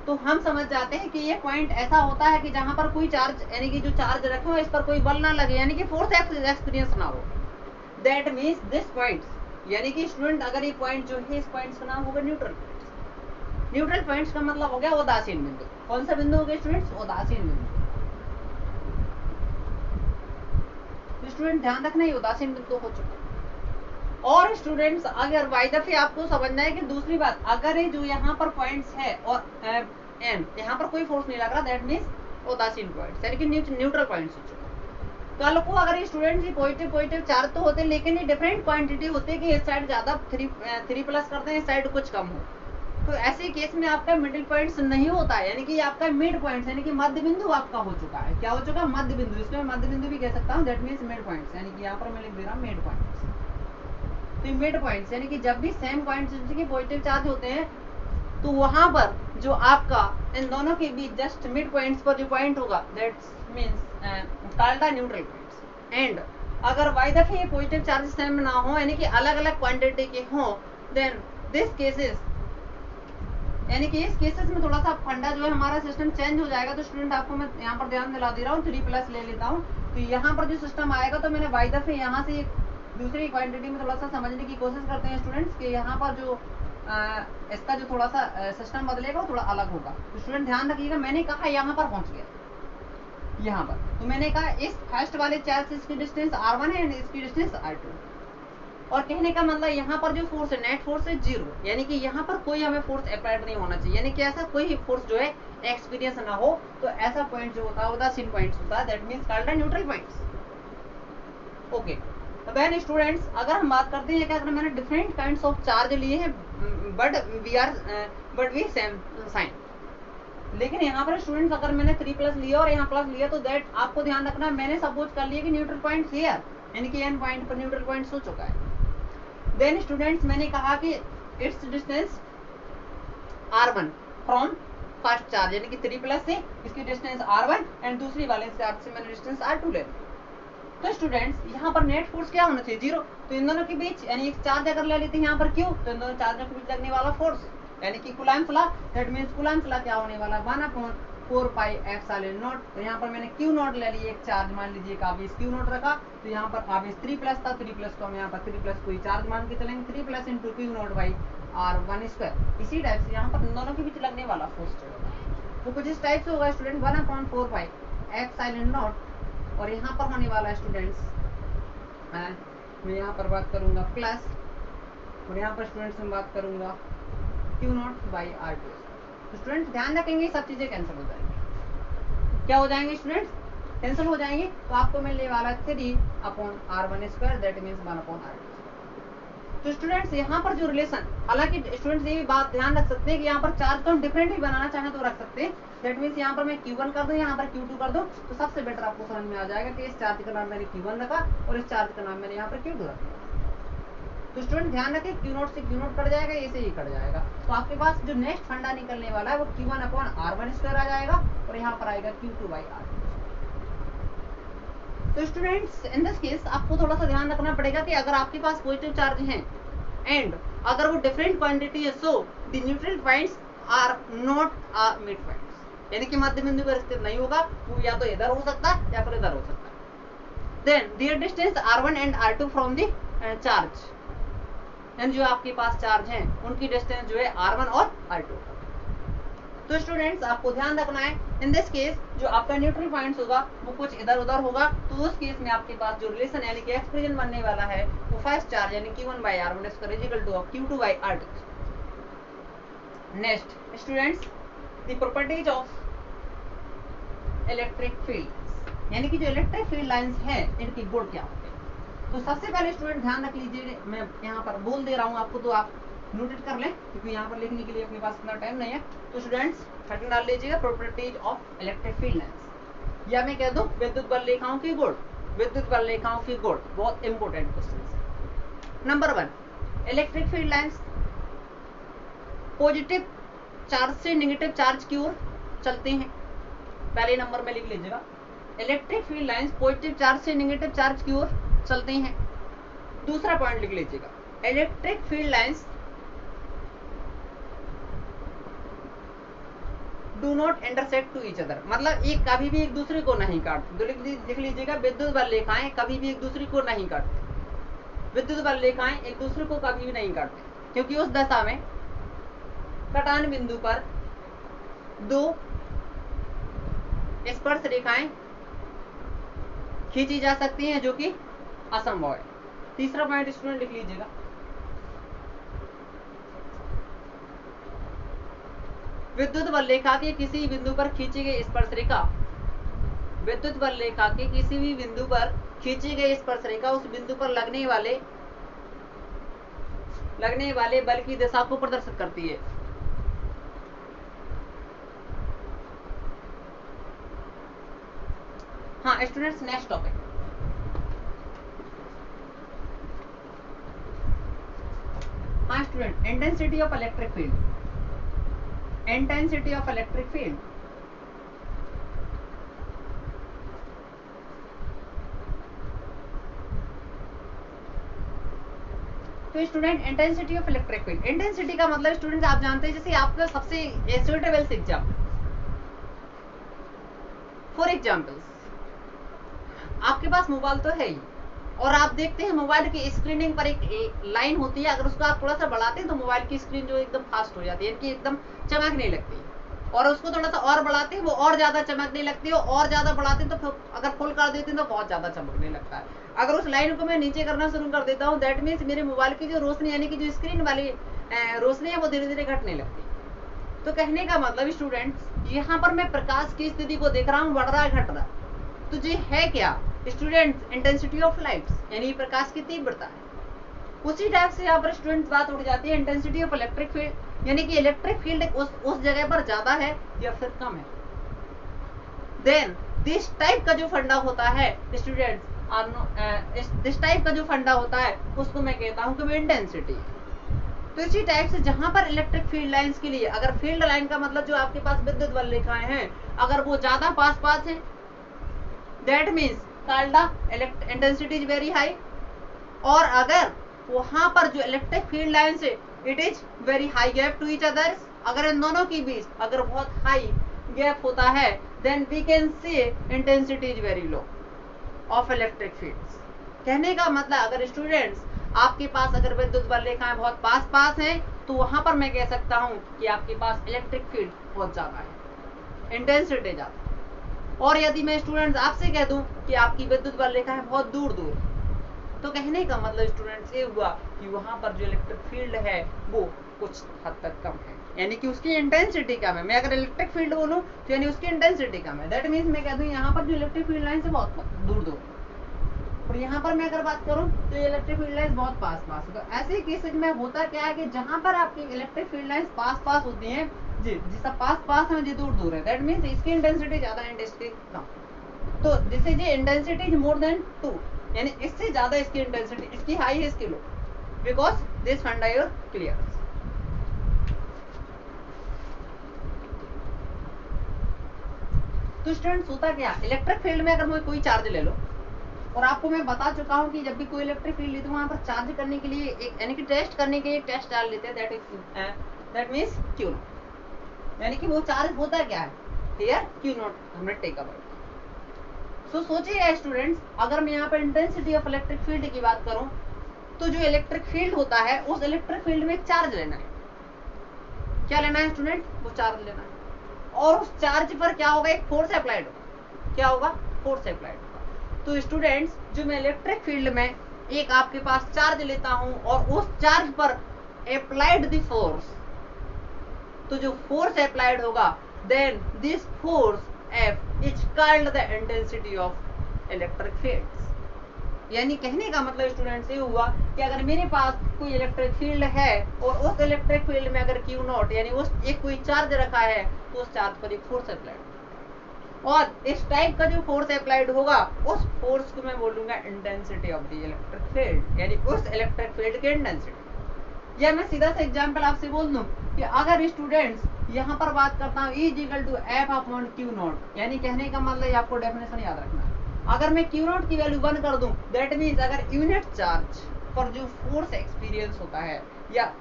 तो हम समझ जाते हैं कि ये पॉइंट ऐसा होता है कि जहां पर कोई चार्ज, यानी कि जो चार्ज रखे हो इस पर कोई बल ना लगे, यानी कि फोर्स एक्सपीरियंस ना हो। दैट मीन्स दिस पॉइंट्स, यानी कि स्टूडेंट अगर ये पॉइंट जो है, इस पॉइंट्स का नाम होगा न्यूट्रल पॉइंट्स। न्यूट्रल पॉइंट्स का मतलब हो गया उदासीन बिंदु। कौन सा बिंदु हो गया स्टूडेंट्स? उदासीन बिंदु। तो स्टूडेंट ध्यान रखना ये उदासीन बिंदु हो चुका है। और स्टूडेंट्स अगर वाई दफे आपको समझना है कि दूसरी बात, अगर ये जो यहाँ पर पॉइंट्स है और एन यहाँ पर कोई फोर्स नहीं लग रहा, दैट मीन्स उदासीन पॉइंट्स, यानी कि न्यूट्रल पॉइंट्स हो चुके। कल को अगर ये स्टूडेंट्स ये पॉजिटिव चार्ज तो होते, लेकिन ये डिफरेंट क्वांटिटी होती है कि इस साइड ज्यादा 3 प्लस करते हैं, इस साइड कुछ कम हो, तो ऐसे केस में आपका मिडिल पॉइंट्स नहीं होता है, यानी कि आपका मिड पॉइंट्स, यानी कि मध्य बिंदु आपका हो चुका है। क्या हो चुका है? मध्य बिंदु। इसमें मध्य बिंदु भी कह सकता हूँ, दैट मीन्स मिड पॉइंट्स, यानी कि यहाँ पर मैं लिख दे रहा हूँ मिड पॉइंट्स। तो मिड पॉइंट्स यानी कि जब भी सेम पॉइंट्स के पॉजिटिव चार्ज होते हैं तो वहां पर जो आपका इन दोनों के बीच जस्ट मिड पॉइंट्स पर जो पॉइंट होगा, that means called the neutral points. And अगर वाई दफे ये पॉजिटिव चार्ज सेम ना हो, यानी कि अलग अलग क्वांटिटी के हो, देन दिस केसेस, यानी कि इस केसेस में थोड़ा सा फंडा जो है हमारा सिस्टम चेंज हो जाएगा। तो स्टूडेंट आपको मैं यहाँ पर ध्यान दिला दे रहा हूँ, 3 प्लस ले लेता हूँ। तो यहाँ पर जो सिस्टम आएगा, तो मैंने वाई दफे यहाँ से दूसरी क्वांटिटी में थोड़ा सा समझने की कोशिश करते हैं स्टूडेंट्स कि यहाँ पर जो इसका जो थोड़ा सा सिस्टम बदलेगा वो थोड़ा अलग होगा। तो स्टूडेंट ध्यान रखिएगा, मैंने कहा यहाँ पर पहुंच गया यहाँ पर, तो मैंने कहा इस फर्स्ट वाले चार्ज से इसकी डिस्टेंस r1 है, इसकी डिस्टेंस r2। और कहने का मतलब यहाँ पर जो फोर्स है, नेट फोर्स है 0, यानी कि यहाँ पर कोई हमें फोर्स अप्लाइड नहीं होना चाहिए, यानी कि ऐसा कोई फोर्स जो है एक्सपीरियंस ना हो। तो ऐसा पॉइंट जो होता है उदासीन पॉइंट्स होता है, that means called neutral points. Okay, तो देन स्टूडेंट्स अगर हम बात करते हैं कि अगर मैंने डिफरेंट काइंड्स ऑफ चार्ज लिए हैं बट वी सेम साइन, लेकिन यहाँ पर स्टूडेंट्स अगर मैंने 3 प्लस लिया और यहाँ प्लस लिया, तो दैट आपको ध्यान रखना, मैंने सपोज कर लिया कि न्यूट्रल पॉइंट्स हियर, यानी कि एन पॉइंट पर न्यूट्रल पॉइंट्स हो चुका है। देन स्टूडेंट्स मैंने कहा कि it's distance r1 from first charge, यानी कि 3 प्लस से इसकी डिस्टेंस r1 एंड दूसरी वाले चार्ज से मैंने डिस्टेंस r2 ले ली। तो स्टूडेंट्स यहाँ पर नेट फोर्स क्या होना चाहिए? 0। तो इन दोनों के बीच, यानी एक चार्ज अगर ले लेते हैं यहाँ पर Q, तो इन दोनों चार्जों के बीच लगने वाला फोर्स, यानी कि Coulomb's law, that means Coulomb's law क्या होने वाला, 1/4 पाई एप्सिलॉन नॉट। तो यहाँ पर मैंने Q नॉट ले लिया, एक चार्ज मान लीजिए का आवेश Q नॉट रखा, तो यहाँ पर आवेश 3 प्लस था, 3 प्लस को हम यहाँ पर 3 प्लस कोई चार्ज मान के चलेंगे, 3 plus into Q naught by r1 square. इसी टाइप से यहाँ पर इन दोनों के बीच लगने वाला फोर्स तो कुछ इस टाइप से होगा स्टूडेंट, 1/4 पाई एप्सिलॉन नॉट। और यहाँ पर होने वाला स्टूडेंट्स मैं यहाँ पर बात करूंगा प्लस, और यहाँ पर स्टूडेंट्स में बात करूंगा Q नॉट बाई r2। तो स्टूडेंट्स ध्यान रखेंगे सब चीजें कैंसिल हो जाएंगी। क्या हो जाएंगे स्टूडेंट्स? कैंसिल हो जाएंगे। तो आपको मिलने वाला 3/r1 square, that means 1/r2। तो स्टूडेंट्स यहाँ पर जो रिलेशन, हालांकि स्टूडेंट्स ये भी बात ध्यान रख सकते हैं कि यहाँ पर चार्ज को हम डिफरेंट भी बनाना चाहें तो रख सकते हैं। दैट मीन्स यहाँ पर मैं Q1 कर दूं, यहाँ पर Q2 कर दूं, तो सबसे बेटर आपको समझ में आ जाएगा कि इस चार्ज का नाम मैंने Q1 रखा और इस चार्ज का नाम मैंने यहाँ पर Q2 रखा। तो स्टूडेंट ध्यान रखें, Q नोट से Q नोट कट जाएगा, ये से ये कट जाएगा। तो आपके पास जो नेक्स्ट फंडा निकलने वाला है वो Q1/r1 स्क्वायर आ जाएगा, और यहाँ पर आएगा Q2/r2। तो स्टूडेंट्स इन दिस केस आपको थोड़ा सा ध्यान रखना पड़ेगा कि अगर आपके पास पॉजिटिव चार्ज है एंड अगर वो डिफरेंट क्वांटिटी है, so the neutral points are not mid points, यानी कि मध्य बिंदु पर स्थित नहीं होगा, वो या तो इधर हो सकता है या फिर इधर हो सकता है। Then there distance r1 and r2 from the charge, and जो आपके पास चार्ज हैं उनकी डिस्टेंस जो है r1 और r2। तो स्टूडेंट्स आपको ध्यान रखना है, इन दिस केस जो आपका न्यूट्रल पॉइंट्स होगा वो कुछ इधर उधर होगा, तो उस केस में आपके पास जो रिलेशन यानी कि एक्सप्रेशन बनने वाला है वो फर्स्ट चार्ज यानी Q1/r1 square is equal to Q2/r2। Next students the properties of electric field, यानी कि जो इलेक्ट्रिक फील्ड लाइंस है इनकी गुण क्या होते हैं। तो सबसे पहले स्टूडेंट ध्यान रख लीजिए, मैं यहाँ पर बोल दे रहा हूँ आपको, तो आप नोटेट कर लें क्योंकि यहाँ पर लिखने के लिए अपने पास इतना टाइम नहीं है। तो स्टूडेंट्स हेडिंग डाल लीजिएगा properties of electric field lines, या मैं कह दूं विद्युत बल रेखाओं की गुण, विद्युत बल रेखाओं की गुण, बहुत important question. Number 1, electric field lines positive charge से नेगेटिव चार्ज की ओर चलते हैं। पहले नंबर में लिख लीजिएगा, electric field lines positive charge से नेगेटिव चार्ज की ओर चलते हैं। दूसरा पॉइंट लिख लीजिएगा, electric field lines do not intersect to each other, मतलब एक कभी भी एक दूसरे को नहीं काटते। तो लिख लीजिएगा, विद्युत बल रेखाएं कभी भी एक दूसरे को नहीं काटते। विद्युत बल रेखाएं एक दूसरे को कभी भी नहीं काटते, क्योंकि उस दशा में कटान बिंदु पर दो स्पर्श रेखाएं खींची जा सकती हैं, जो कि असंभव है। तीसरा पॉइंट स्टूडेंट लिख लीजिएगा, विद्युत बल रेखा के किसी बिंदु पर खींची गई स्पर्श रेखा, विद्युत बल रेखा के किसी भी बिंदु पर खींची गई स्पर्श रेखा उस बिंदु पर लगने वाले बल की दिशा को प्रदर्शित करती है। हाँ स्टूडेंट्स, नेक्स्ट टॉपिक, हाँ student, intensity of electric field, intensity of electric field. तो student intensity of electric field, intensity का मतलब स्टूडेंट आप जानते हैं, जैसे आपका सबसे सुटेबल एग्जाम्पल, फॉर एग्जाम्पल्स आपके पास मोबाइल तो है ही, और आप देखते हैं मोबाइल की स्क्रीनिंग पर एक लाइन होती है, अगर उसको आप थोड़ा सा बढ़ाते हैं तो मोबाइल की स्क्रीन जो एकदम फास्ट हो जाती है, इनकी एकदम चमकने लगती है, और उसको थोड़ा सा और बढ़ाते हैं वो और ज्यादा चमकने लगती है, और ज्यादा बढ़ाते हैं तो अगर फुल कर देते हैं तो बहुत ज्यादा चमकने लगता है। अगर उस लाइन को मैं नीचे करना शुरू कर देता हूँ, दैट मीन्स मेरे मोबाइल की जो रोशनी, यानी कि जो स्क्रीन वाली रोशनी है, वो धीरे धीरे घटने लगती है। तो कहने का मतलब स्टूडेंट्स, यहाँ पर मैं प्रकाश की स्थिति को देख रहा हूँ, बढ़ रहा है घट रहा है, तो ये है क्या स्टूडेंट्स, इंटेंसिटी ऑफ लाइट, यानी प्रकाश की तीव्रता है। उसी टाइप से यहाँ पर स्टूडेंट्स बात उठ जाती है इंटेंसिटी ऑफ इलेक्ट्रिक फील्ड, यानी कि इलेक्ट्रिक फील्ड उस जगह पर ज्यादा है या फिर कम है। देन दिस टाइप का जो फंडा होता है स्टूडेंट्स, दिस टाइप का जो फंडा होता है उसको मैं कहता हूँ कि इंटेंसिटी। तो इसी टाइप से जहां पर इलेक्ट्रिक फील्ड लाइंस के लिए, अगर फील्ड लाइन का मतलब जो आपके पास विद्युत बल रेखाएं हैं, अगर वो ज्यादा पास पास है, that means intensity is very high. और अगर वहां पर जो इलेक्ट्रिक फील्ड लाइंस है, it is very high gap to each others, अगर इन दोनों के बीच अगर बहुत हाई गैप होता है, then we can say intensity is very low of electric fields. कहने का मतलब अगर स्टूडेंट्स आपके पास अगर विद्युत बल रेखाएं बहुत पास पास हैं, तो वहां पर मैं कह सकता हूं कि आपके पास इलेक्ट्रिक फील्ड बहुत ज्यादा है, इंटेंसिटी ज्यादा। और यदि मैं स्टूडेंट्स आपसे कह दूं कि आपकी विद्युत बल रेखाएं बहुत दूर दूर, तो कहने का मतलब स्टूडेंट्स ये हुआ कि वहां पर जो इलेक्ट्रिक फील्ड है वो कुछ हद तक कम है, यानी कि उसकी इंटेंसिटी कम है। मैं अगर इलेक्ट्रिक फील्ड बोलूं तो यानी उसकी इंटेंसिटी कम है, दैट मीन्स मैं कह दूं यहाँ पर जो इलेक्ट्रिक फील्ड लाइन है बहुत दूर दूर, और यहाँ पर मैं अगर बात करूं तो इलेक्ट्रिक फील्ड लाइन बहुत पास पास है। तो ऐसे केसेज में होता क्या है कि जहां पर आपकी इलेक्ट्रिक फील्ड लाइन पास पास होती हैं, जिसका पास पास है, जी दूर दूर है, दैट मीन्स इसकी इंटेंसिटी ज्यादा है, इंटेंसिटी कम। तो this is intensity is more than 2, यानी इससे ज्यादा इसकी इंटेंसिटी, इसकी हाई है इसकी लो, बिकॉज दिस फंडा योर क्लियर। तो स्टूडेंट्स होता क्या, इलेक्ट्रिक फील्ड में अगर मैं कोई चार्ज ले लो, और आपको मैं बता चुका हूं कि जब भी कोई इलेक्ट्रिक फील्ड लेते वहां पर चार्ज करने के लिए एक, यानी कि टेस्ट करने के लिए एक टेस्ट चार्ज लेते हैं, दैट मीन्स क्यू नॉट, यानी कि वो चार्ज होता क्या है, हियर क्यू नॉट हमने टेक अबाउट। सो सोचिए स्टूडेंट्स, अगर मैं यहाँ पर इंटेंसिटी ऑफ इलेक्ट्रिक फील्ड की बात करूं, तो जो इलेक्ट्रिक फील्ड होता है उस इलेक्ट्रिक फील्ड में चार्ज लेना है। क्या लेना है स्टूडेंट, वो चार्ज लेना है, और उस चार्ज पर क्या होगा, एक फोर्स अप्लाइड होगा। क्या होगा, फोर्स अप्लाइड होगा। तो स्टूडेंट्स जो मैं इलेक्ट्रिक फील्ड में एक आपके पास चार्ज लेता हूं और उस चार्ज पर अप्लाइड द फोर्स, तो जो फोर्स अप्लाइड होगा, then this force F is called the intensity of electric fields. यानी कहने का मतलब स्टूडेंट्स ये हुआ कि अगर मेरे पास कोई इलेक्ट्रिक फील्ड है और उस इलेक्ट्रिक फील्ड में अगर Q नॉट यानी उस एक कोई चार्ज रखा है तो उस चार्ज पर एक फोर्स अप्लाइड, और इस टाइप का जो फोर्स अप्लाइड होगा उस फोर्स को मैं बोलूंगा intensity of the electric field, यानी उस इलेक्ट्रिक फील्ड की इंटेंसिटी। या मैं सीधा सा एग्जांपल आपसे बोल दूं कि अगर स्टूडेंट्स यहाँ पर बात करता हूँ E equal to F upon Q naught, यानी कहने का मतलब आपको डेफिनेशन याद रखना है, अगर मैं Q नॉट की वैल्यू 1 कर दूं दैट मीन्स अगर यूनिट चार्ज पर जो फोर्स एक्सपीरियंस होता है या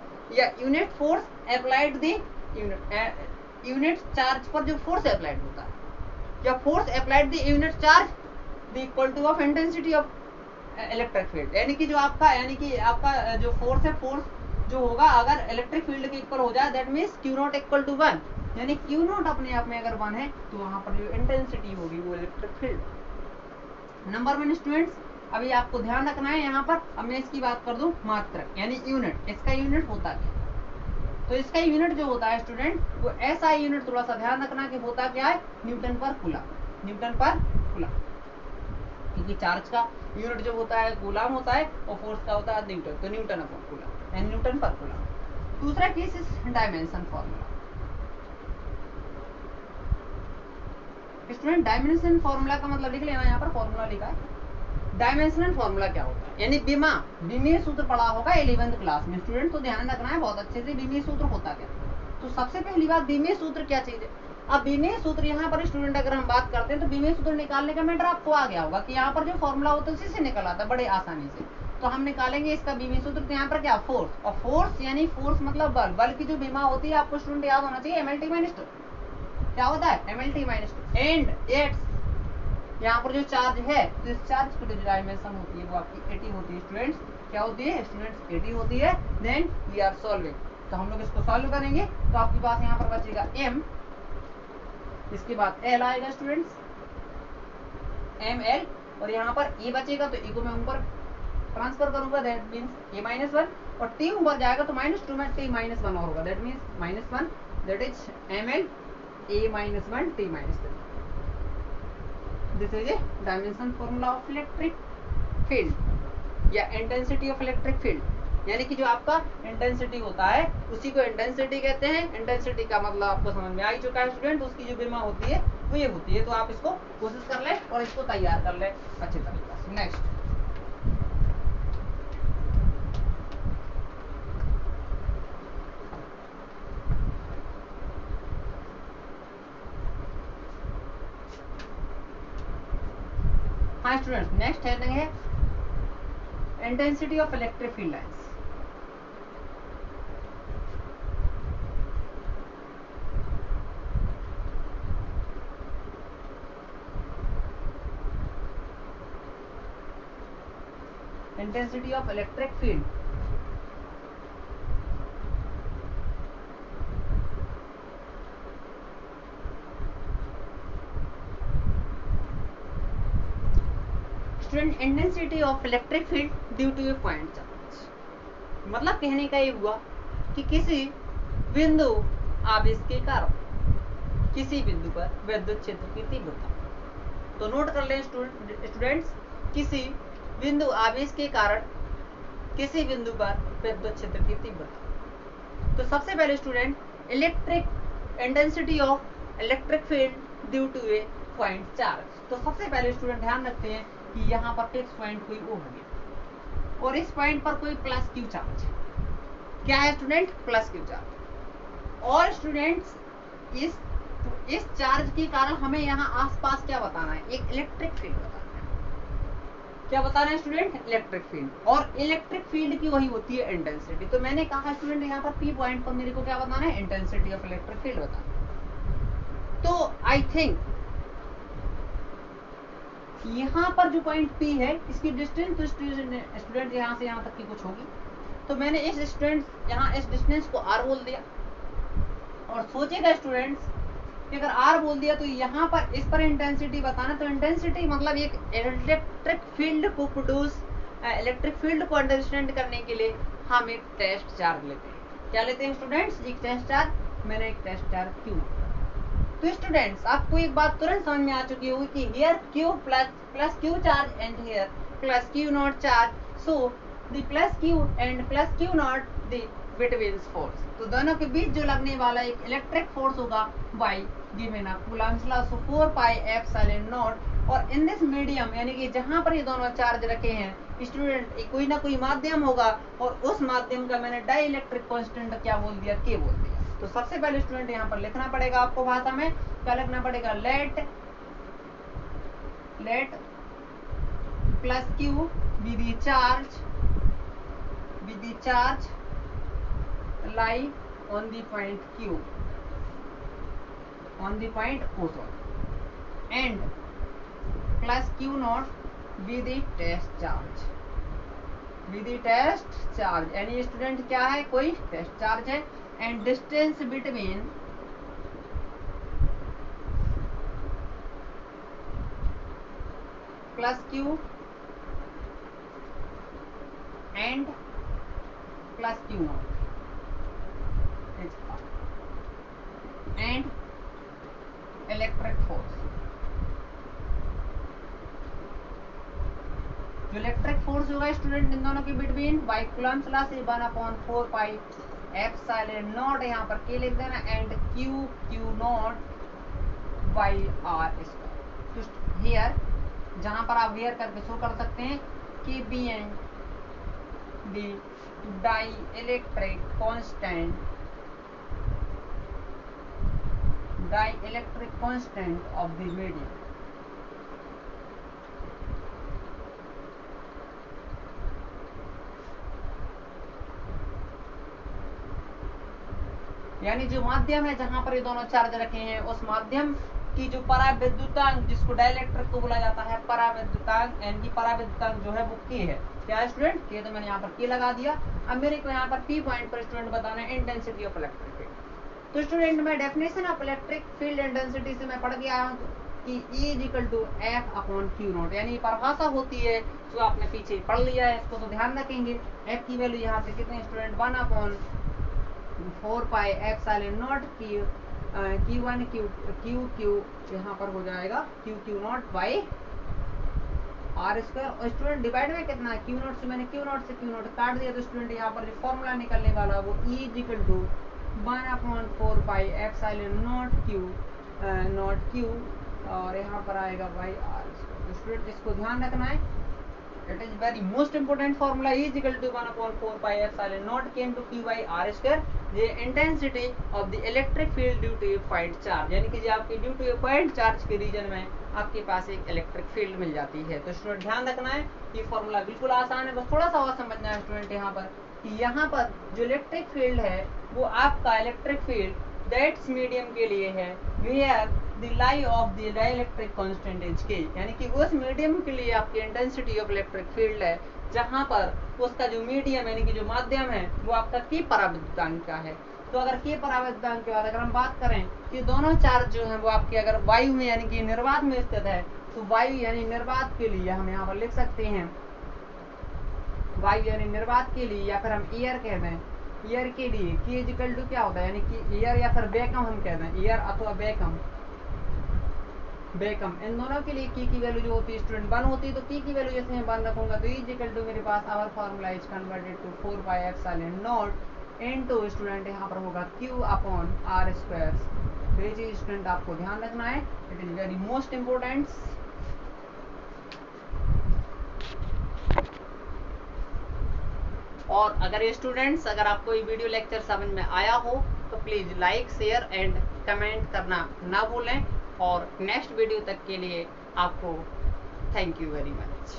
यूनिट फोर्स अप्लाइड दी यूनिट चार्ज पर जो फोर्स अप्लाइड होता है या force applied the unit charge the equal two of intensity of electric field, यानी कि जो आपका जो फोर्स है, फोर्स जो होगा अगर इलेक्ट्रिक फील्ड के इक्वल हो जाए that means Q naught equal to 1, यानी Q नॉट अपने आप में अगर 1 है तो वहां पर जो इंटेंसिटी होगी वो इलेक्ट्रिक फील्ड। नंबर 1 स्टूडेंट्स, अभी आपको ध्यान रखना है यहाँ पर, अब मैं इसकी बात कर दूं मात्रक यानी यूनिट, इसका यूनिट होता क्या, तो इसका यूनिट जो होता है स्टूडेंट वो ऐसा यूनिट, थोड़ा सा ध्यान रखना कि होता क्या है, न्यूटन पर कूलम, न्यूटन पर कूलम, क्योंकि चार्ज का यूनिट जो होता है कूलम होता है और फोर्स का होता है न्यूटन, तो न्यूटन अपॉन कूलम यानी न्यूटन पर कूलम। दूसरा case is dimension formula. Student dimension formula का मतलब लिख लेना, यहाँ पर फॉर्मूला लिखा है। डायमेंशनल फॉर्मूला क्या होता है, यानी बीमीय सूत्र पढ़ा होगा 11th क्लास में स्टूडेंट, तो ध्यान रखना है बहुत अच्छे से बीमीय सूत्र होता क्या। तो सबसे पहली बात बीमीय सूत्र क्या चीज है। अब बीमीय सूत्र यहाँ पर स्टूडेंट अगर हम बात करते हैं तो बीमीय सूत्र निकालने का मैटर आपको आ गया होगा कि यहाँ पर जो फॉर्मूला होता है उसी से निकल आता है बड़े आसानी से। तो हम निकालेंगे इसका बीमीय सूत्र, तो यहाँ पर क्या फोर्स, और फोर्स यानी फोर्स मतलब बल, बल की जो बीमा होती है आपको स्टूडेंट याद होना चाहिए MLT माइनस 2, क्या होता है MLT माइनस 2, एंड इट्स यहाँ पर जो चार्ज है तो इस चार्ज की जो डायमेंशन होती है वो आपकी 80 होती है स्टूडेंट्स, क्या होती है स्टूडेंट्स 80 होती है। देन वी आर सॉल्विंग, तो हम लोग इसको सॉल्व करेंगे तो आपके पास यहाँ पर बचेगा m, इसके बाद l आएगा स्टूडेंट्स ml, और यहाँ पर e बचेगा तो e को मैं ऊपर ट्रांसफर करूंगा दैट मीन्स a माइनस 1, और t ऊपर जाएगा तो -2 में t माइनस 1 और होगा that means -1, that is ml a minus 1 t minus 3। This is a dimension formula of electric field या intensity of electric field, यानी कि जो आपका इंटेंसिटी होता है उसी को इंटेंसिटी कहते हैं। इंटेंसिटी का मतलब आपको समझ में आ ही चुका है स्टूडेंट, उसकी जो बीमा होती है वो ये होती है। तो आप इसको कोशिश कर ले और इसको तैयार कर ले अच्छी तरीके से। नेक्स्ट हाँ स्टूडेंट, नेक्स्ट हेडिंग है intensity of electric field lines. Intensity of electric field, student intensity of electric field due to a point charge, मतलब कहने का ये हुआ कि किसी बिंदु आवेश के कारण किसी बिंदु पर विद्युत क्षेत्र की तीव्रता, तो नोट कर लें स्टूडेंट्स, किसी बिंदु आवेश के कारण किसी बिंदु पर विद्युत क्षेत्र की तीव्रता। तो सबसे पहले student electric intensity of electric field due to a point charge. तो सबसे पहले स्टूडेंट ध्यान रखते हैं कि यहाँ पर फिक्स पॉइंट कोई O हो गया और इस पॉइंट पर कोई प्लस Q चार्ज, क्या है स्टूडेंट प्लस Q चार्ज। और स्टूडेंट्स इस चार्ज के कारण हमें यहाँ आसपास क्या बताना है, एक इलेक्ट्रिक फील्ड बताना है। क्या बताना है स्टूडेंट इलेक्ट्रिक फील्ड, और इलेक्ट्रिक फील्ड की वही होती है इंटेंसिटी। तो मैंने कहा स्टूडेंट यहाँ पर P पॉइंट पर मेरे को क्या बताना है, इंटेंसिटी ऑफ इलेक्ट्रिक फील्ड बताना। तो आई थिंक यहाँ पर जो पॉइंट P है इसकी डिस्टेंस तो स्टूडेंट यहाँ से यहाँ तक की कुछ होगी, तो मैंने इस स्टूडेंट यहाँ इस डिस्टेंस को R बोल दिया। और सोचेगा स्टूडेंट्स कि अगर R बोल दिया तो यहाँ पर इस पर इंटेंसिटी बताना, तो इंटेंसिटी मतलब एक इलेक्ट्रिक फील्ड को प्रोड्यूस, इलेक्ट्रिक फील्ड को अंडरस्टैंड करने के लिए हम एक टेस्ट चार्ज लेते हैं। क्या लेते हैं स्टूडेंट्स, एक टेस्ट चार्ज। मैंने एक टेस्ट चार्ज क्यों, तो स्टूडेंट्स आपको एक बात तुरंत समझ में आ चुकी होगी कि here Q plus Q charge and here plus Q not charge, so the plus Q and plus Q not the between force, तो दोनों के बीच जो लगने वाला एक इलेक्ट्रिक फोर्स होगा bye given Coulomb's law, so 4 pi epsilon not. और इन दिस मीडियम यानी कि जहां पर ये दोनों चार्ज रखे हैं स्टूडेंट कोई ना कोई माध्यम होगा, और उस माध्यम का मैंने डाई इलेक्ट्रिक कांस्टेंट क्या बोल दिया, के बोल दिया। तो सबसे पहले स्टूडेंट यहाँ पर लिखना पड़ेगा आपको भाषा में, क्या लिखना पड़ेगा, late plus Q be the charge lie on the point Q, on the point O, and plus Q naught with the test charge, यानी स्टूडेंट क्या है, कोई टेस्ट चार्ज है, and distance between plus Q and plus Q naught is R, and electric force, जो इलेक्ट्रिक फोर्स होगा स्टूडेंट इन दोनों के बिटवीन बाय कूलम्ब्स लॉ से 1/4 पाई एप्सिलॉन नॉट, यहाँ पर के लिख देना, and Q naught by r square. Here जहां पर आप वेयर करके शो कर सकते हैं कि be and the dielectric constant of the medium. यानी जो माध्यम है जहां पर ये दोनों चार्ज रखे हैं उस माध्यम की जो पराविद्युतांक, जिसको डाइलेक्ट्रिक को बोला जाता है पराविद्युतांक, यानी पराविद्युतांक जो है वो के है। क्या है स्टूडेंट, के, तो मैंने यहाँ पर के लगा दिया। अब मेरे को यहाँ पर पी पॉइंट पर स्टूडेंट बताना है इंटेंसिटी ऑफ इलेक्ट्रिक फील्ड। तो स्टूडेंट मैं definition of electric field intensity से मैं पढ़ के आया हूँ कि E = F/Q0, यानी परिभाषा होती है जो आपने पीछे पढ़ लिया है, इसको तो ध्यान रखेंगे। F की वैल्यू यहाँ पे कितने student, 1/4 pi epsilon naught Q1 Q यहाँ पर हो जाएगा Q naught by r square, और स्टूडेंट डिवाइड में कितना है, Q0 से मैंने Q0 से Q0 काट दिया, तो स्टूडेंट यहाँ पर जो फॉर्मूला निकलने वाला वो E = 1/4 pi epsilon not Q और यहाँ पर आएगा बाई आर स्क्वायर। स्टूडेंट इसको ध्यान रखना है, it is very most important formula. E = 1/4 pi epsilon nought K × Q by r square, ये intensity of the electric field due to a point charge, यानी कि जो आपकी due to a point charge के रीजन में आपके पास एक इलेक्ट्रिक फील्ड मिल जाती है। तो स्टूडेंट ध्यान रखना है कि फॉर्मूला बिल्कुल आसान है, बस थोड़ा सा और समझना है स्टूडेंट यहाँ पर कि यहाँ पर जो इलेक्ट्रिक फील्ड है वो आपका इलेक्ट्रिक फील्ड दैट्स मीडियम के लिए है where the lie of the dielectric constant is K, यानी कि उस मीडियम के लिए आपकी इंटेंसिटी ऑफ इलेक्ट्रिक फील्ड है जहां पर उसका जो मीडियम यानी कि जो माध्यम है वो आपका के पराविद्युतांक का है। तो अगर के पराविद्युतांक के बाद अगर हम बात करें कि दोनों चार्ज जो है वो आपके अगर वायु में यानी कि निर्वात में स्थित है, तो वायु यानी निर्वात के लिए हम यहाँ पर लिख सकते हैं वायु यानी निर्वात के लिए, या फिर हम एयर कह दें, एयर के लिए के इक्वल टू क्या होता है, यानी कि एयर या फिर वैक्यूम हम कह दें, एयर अथवा वैक्यूम, इन दोनों के लिए की वैल्यू जो होती है स्टूडेंट 1 होती है। तो की वैल्यू जैसे मैं 1 रखूंगा तो इक्वल टू मेरे पास our formula is converted to 4 pi epsilon nought into student यहाँ पर होगा Q/R स्क्वायर। तो ये चीज स्टूडेंट आपको ध्यान रखना है, it is very most important. और अगर स्टूडेंट्स अगर आपको ये वीडियो लेक्चर समझ में आया हो तो please like share and comment करना ना भूलें, और नेक्स्ट वीडियो तक के लिए आपको थैंक यू वेरी मच।